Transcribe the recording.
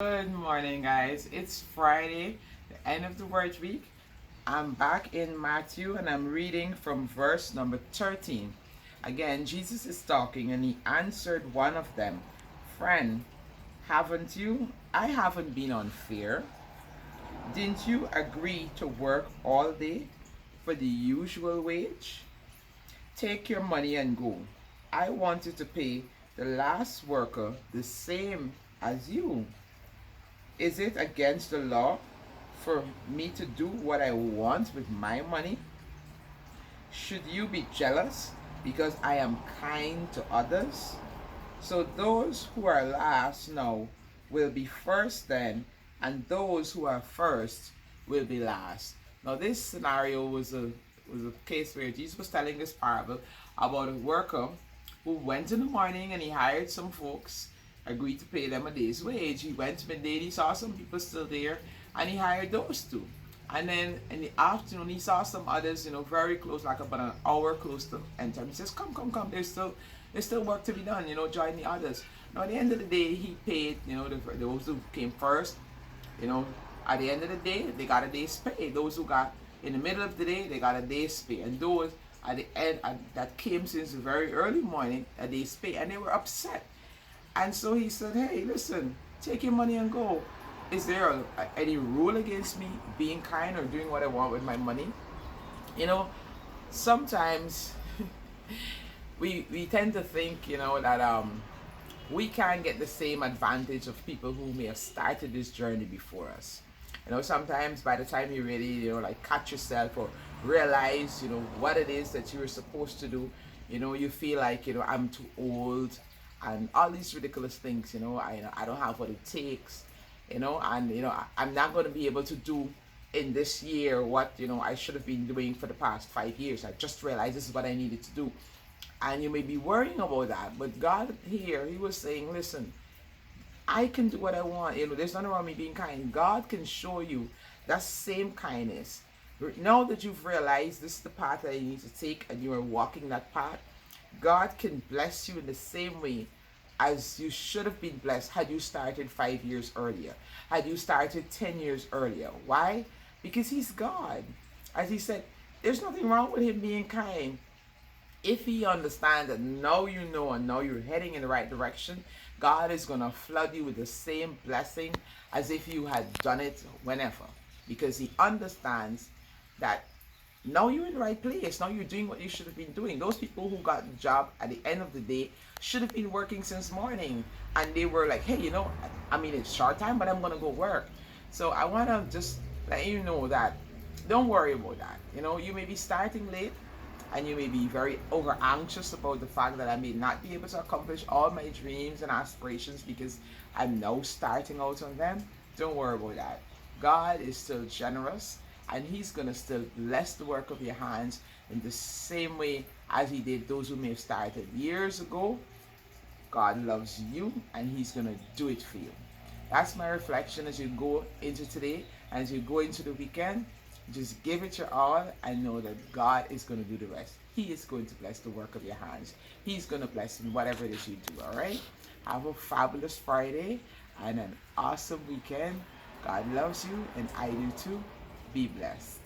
Good morning, guys. It's Friday, the end of the work week. I'm back in Matthew and I'm reading from verse number 13. Again, Jesus is talking and he answered one of them, "Friend, haven't you? I haven't been unfair. Didn't you agree to work all day for the usual wage? Take your money and go. I wanted to pay the last worker the same as you. Is it against the law for me to do what I want with my money? Should you be jealous because I am kind to others? So those who are last now will be first then, and those who are first will be last." Now this scenario was a case where Jesus was telling this parable about a worker who went in the morning and he hired some folks, agreed to pay them a day's wage. He went midday, he saw some people still there, and he hired those two. And then in the afternoon, he saw some others, very close, like about an hour close to end time. He says, "Come, come, come. There's still work to be done. Join the others." Now, at the end of the day, he paid, those who came first. At the end of the day, they got a day's pay. Those who got in the middle of the day, they got a day's pay. And those at the end that came since the very early morning, a day's pay, and they were upset. And so he said, "Hey, listen, take your money and go. Is there any rule against me being kind or doing what I want with my money?" You know, sometimes we tend to think, that we can't get the same advantage of people who may have started this journey before us. Sometimes by the time you really, like catch yourself or realize, what it is that you were supposed to do, you feel like, I'm too old and all these ridiculous things, I don't have what it takes, and, I'm not going to be able to do in this year what, I should have been doing for the past 5 years. I just realized this is what I needed to do. And you may be worrying about that, but God here, he was saying, listen, I can do what I want. There's nothing wrong with me being kind. God can show you that same kindness. Now that you've realized this is the path that you need to take and you are walking that path, God can bless you in the same way as you should have been blessed had you started 5 years earlier, had you started 10 years earlier. Why? Because he's God. As he said, there's nothing wrong with him being kind. If he understands that now you know and now you're heading in the right direction, God is going to flood you with the same blessing as if you had done it whenever. Because he understands that now you're in the right place. Now you're doing what you should have been doing. Those people who got the job at the end of the day should have been working since morning. And they were like, hey, it's short time, but I'm going to go work. So I want to just let you know that don't worry about that. You may be starting late, and you may be very over anxious about the fact that I may not be able to accomplish all my dreams and aspirations because I'm now starting out on them. Don't worry about that. God is still generous, and he's going to still bless the work of your hands in the same way as he did those who may have started years ago. God loves you, and he's going to do it for you. That's my reflection as you go into today, and as you go into the weekend. Just give it your all and know that God is going to do the rest. He is going to bless the work of your hands. He's going to bless in whatever it is you do, all right? Have a fabulous Friday and an awesome weekend. God loves you, and I do too. Be blessed.